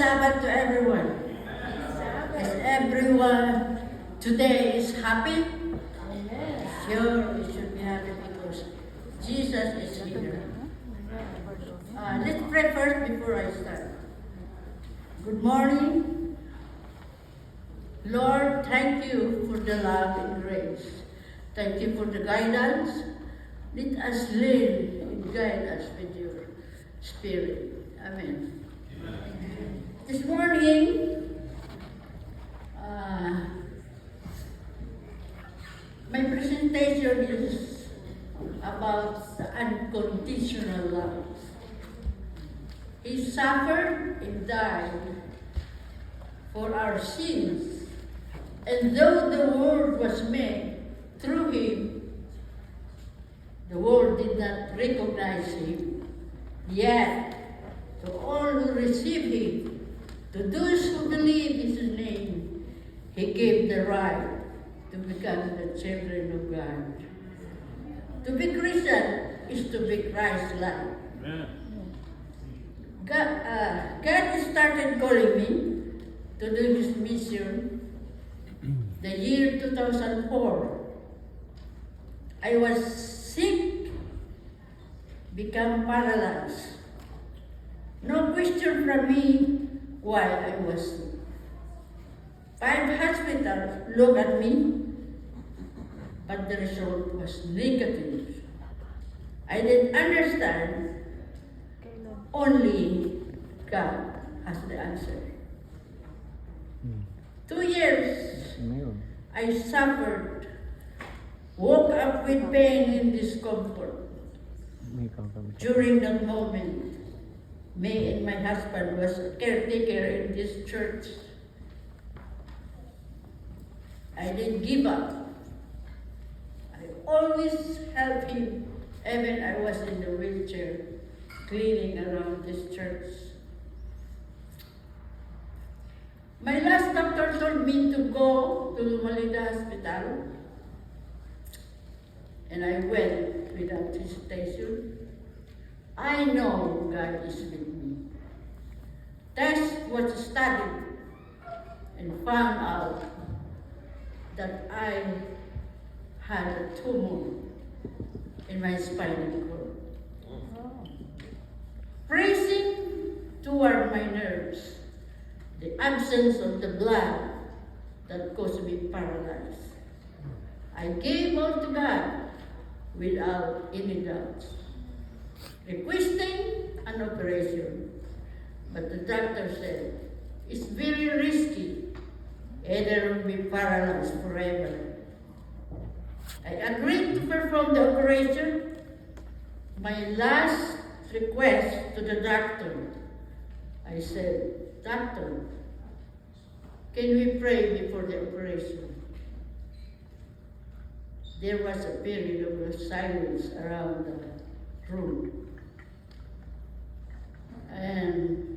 Sabbath to everyone. Is everyone today is happy? Sure, you should be happy because Jesus is here. Let's pray first before I start. Good morning. Lord, thank you for the love and grace. Thank you for the guidance. Let us learn and guide us with your Spirit. Amen. This morning, my presentation is about the unconditional love. He suffered and died for our sins. And though the world was made through him, the world did not recognize him. Yet, to all who receive him, to those who believe in his name, he gave the right to become the children of God. To be Christian is to be Christ-like. God started calling me to do his mission the year 2004. I was sick, become paralyzed. No question from me why I was sick. 5 hospitals looked at me, but the result was negative. I didn't understand. Only God has the answer. 2 years, I suffered, woke up with pain and discomfort. During that moment, me and my husband was a caretaker in this church. I didn't give up. I always helped him, even I was in the wheelchair, cleaning around this church. My last doctor told me to go to Lumalida Hospital, and I went without hesitation. I know God is with me. Test was studied and found out that I had a tumor in my spinal cord. Pressing toward my nerves, the absence of the blood that caused me paralyzed. I gave all to God without any doubt, requesting an operation. But the doctor said, it's very risky. Either will be paralyzed forever. I agreed to perform the operation. My last request to the doctor, I said, Doctor, can we pray before the operation? There was a period of silence around the room. And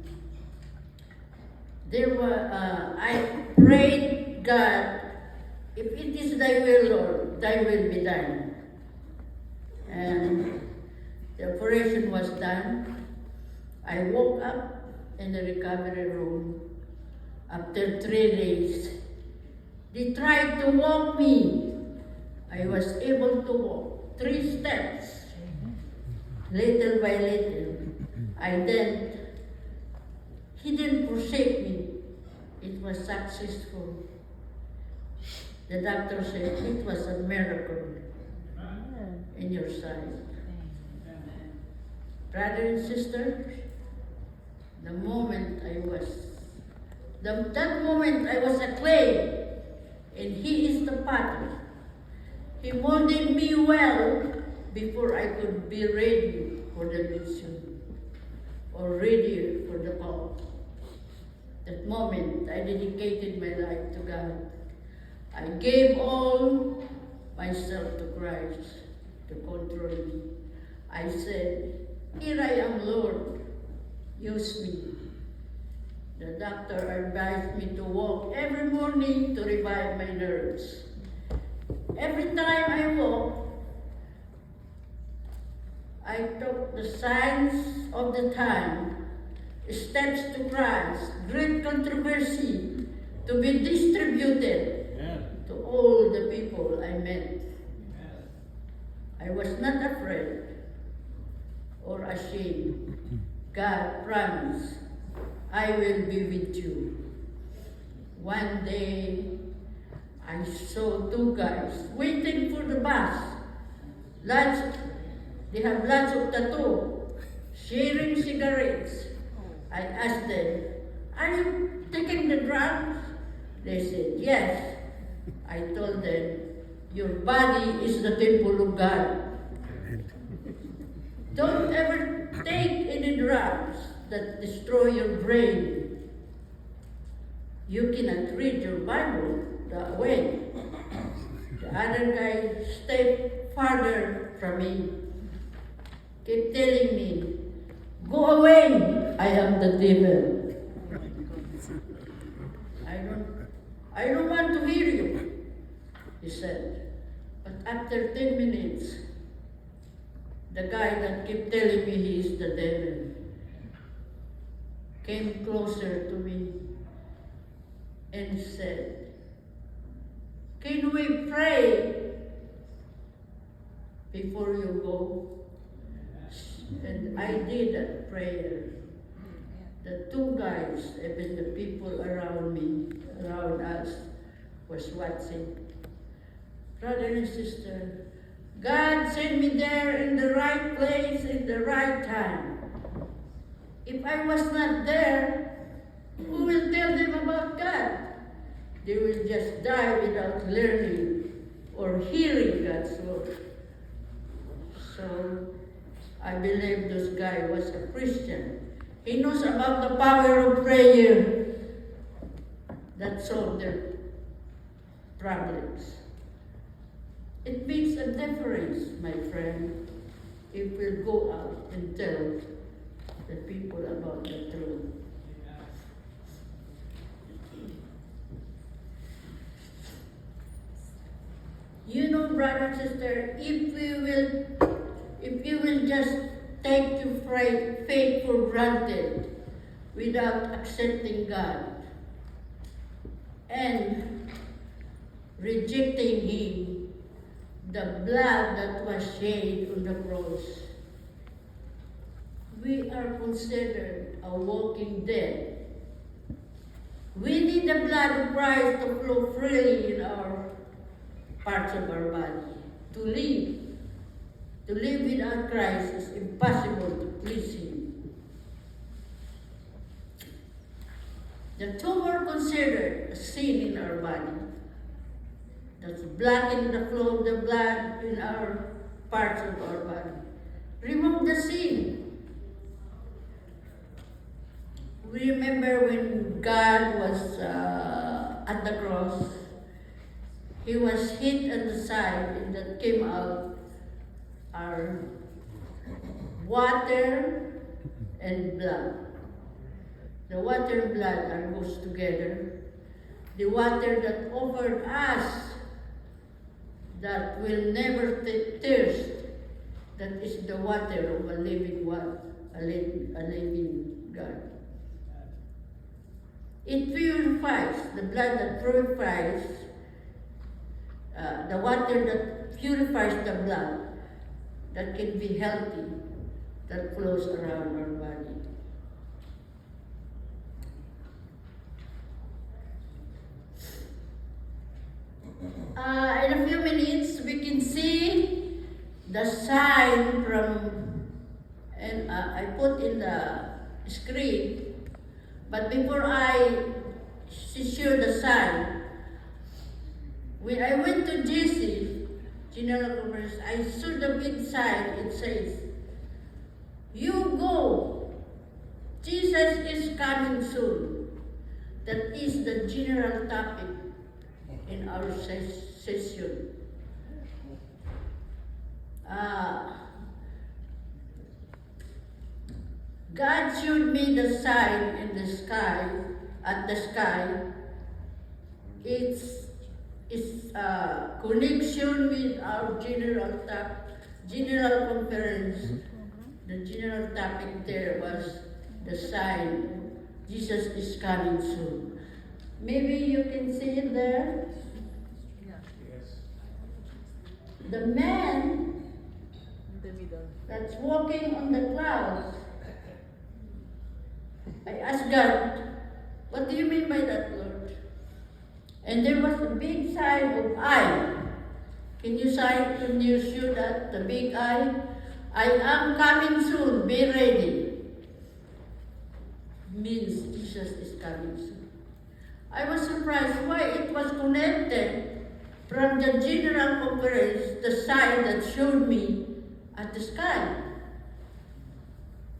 I prayed, God, if it is thy will, Lord, thy will be done. And the operation was done. I woke up in the recovery room after 3 days. They tried to walk me. I was able to walk 3 steps, little by little. He didn't forsake me. It was successful. The doctor said it was a miracle in your sight. Brother and sister, that moment I was a clay, and he is the potter. He molded me well before I could be ready for the mission or ready for the call. That moment, I dedicated my life to God. I gave all myself to Christ to control me. I said, here I am, Lord, use me. The doctor advised me to walk every morning to revive my nerves. Every time I walk, I took the signs of the time Steps to Christ, great controversy to be distributed to all the people I met. I was not afraid or ashamed. God promised, I will be with you. One day, I saw two guys waiting for the bus. They have lots of tattoo, sharing cigarettes. I asked them, are you taking the drugs? They said, yes. I told them, your body is the temple of God. Don't ever take any drugs that destroy your brain. You cannot read your Bible that way. The other guy stepped farther from me, kept telling me, go away, I am the devil. I don't want to hear you, he said. But after 10 minutes, the guy that kept telling me he is the devil came closer to me and said, can we pray before you go? And I did that prayer. The two guys, even the people around me, around us, was watching. Brother and sister, God sent me there in the right place, in the right time. If I was not there, who will tell them about God? They will just die without learning or hearing God's word. So, I believe this guy was a Christian. He knows about the power of prayer that solved their problems. It makes a difference, my friend, if we go out and tell the people about the truth. You know, brother and sister, if you will just take your faith for granted without accepting God and rejecting Him, the blood that was shed on the cross, we are considered a walking dead. We need the blood of Christ to flow freely in our parts of our body to live. To live without Christ is impossible to please Him. The tumor considered a sin in our body that's blocking the flow of the blood in our parts of our body. Remove the sin. We remember when God was at the cross, He was hit on the side and that came out are water and blood. The water and blood goes together. The water that offered us that will never thirst, that is the water of a living God. It purifies, the blood that purifies, the water that purifies the blood, that can be healthy, that flows around our body. In a few minutes, we can see the sign from, and I put in the screen, but before I show the sign, when I went to GC, General Commerce, I saw the big sign, it says, you go, Jesus is coming soon. That is the general topic in our session. God showed me the sign in the sky, at the sky. It's connection with our general conference. The general topic there was the sign, Jesus is coming soon. Maybe you can see it there. Yes. The man In the middle. that's walking on the clouds. I asked God, what do you mean by that, Lord? And there was a big sign of I. Can you show that, the big I? I am coming soon, be ready. Means Jesus is coming soon. I was surprised why it was connected from the general conference, the sign that showed me at the sky.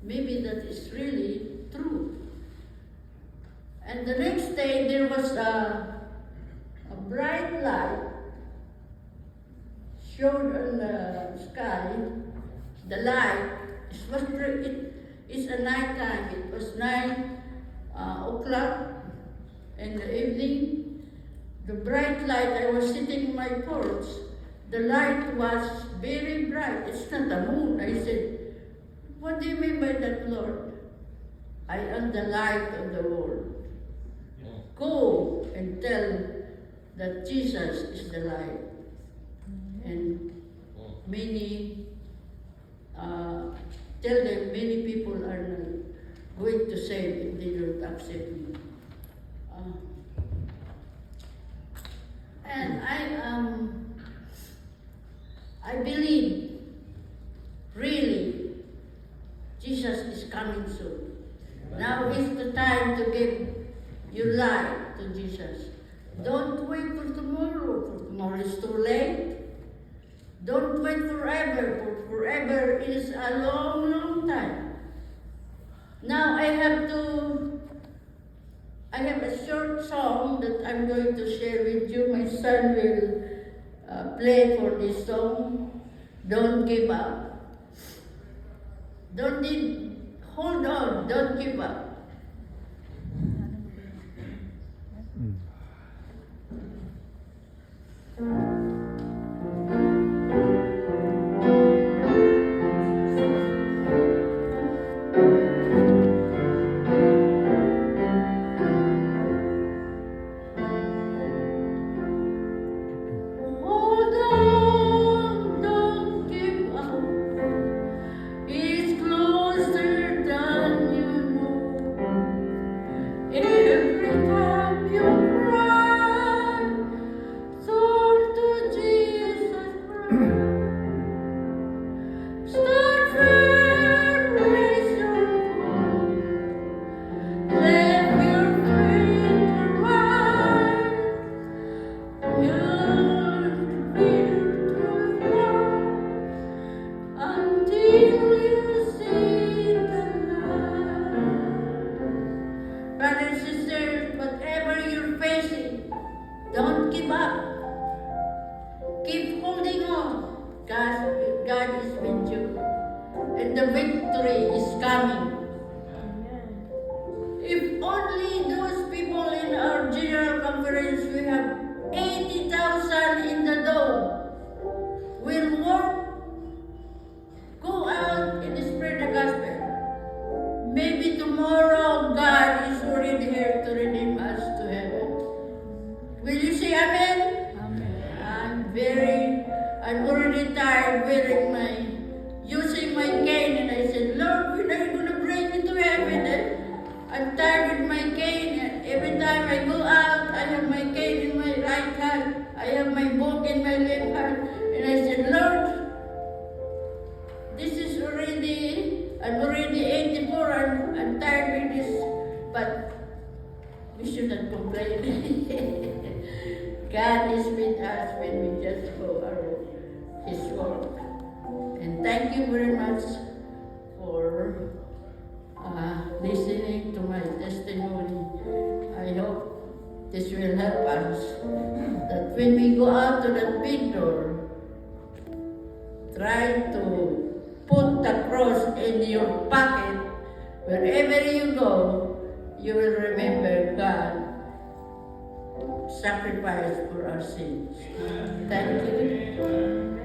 Maybe that is really true. And the next day there was a bright light showed on the sky. The light, it's a night time. It was 9 o'clock in the evening. The bright light, I was sitting in my porch. The light was very bright. It's not the moon. I said, what do you mean by that, Lord? I am the light of the world. Go and tell that Jesus is the light. And many, tell them many people are not going to save if they don't accept me. And I believe, really, Jesus is coming soon. Now is the time to give your life to Jesus. Don't wait for tomorrow is too late. Don't wait forever, for forever is a long, long time. Now I have a short song that I'm going to share with you. My son will play for this song. Don't give up. Hold on, don't give up. Hold on, don't give up. It's closer than you know. Every time you cry, turn to Jesus Christ. Start firm, raise your voice. Let your faith arise. You'll feel to fly until you see the light. Brothers and sisters, whatever you're facing, don't give up. Keep holding on. God is with you. And the victory is coming. If only those people in our general conference, we have 80,000 in the dome, will work, go out and spread the gospel. Maybe tomorrow God is already here to redeem us to heaven. Will you say amen? Amen. I'm already tired using my cane, and I said, Lord, when are you going to bring me to heaven? I'm tired with my cane. Every time I go out, I have my cane in my right hand. I have my book in my left hand. And I said, Lord, I'm already 84. I'm tired with this. But we shouldn't complain. God is with us when we just go His work. And thank you very much for listening to my testimony. I hope this will help us that when we go out to that big door, try to put the cross in your pocket. Wherever you go, you will remember God sacrificed for our sins. Thank you.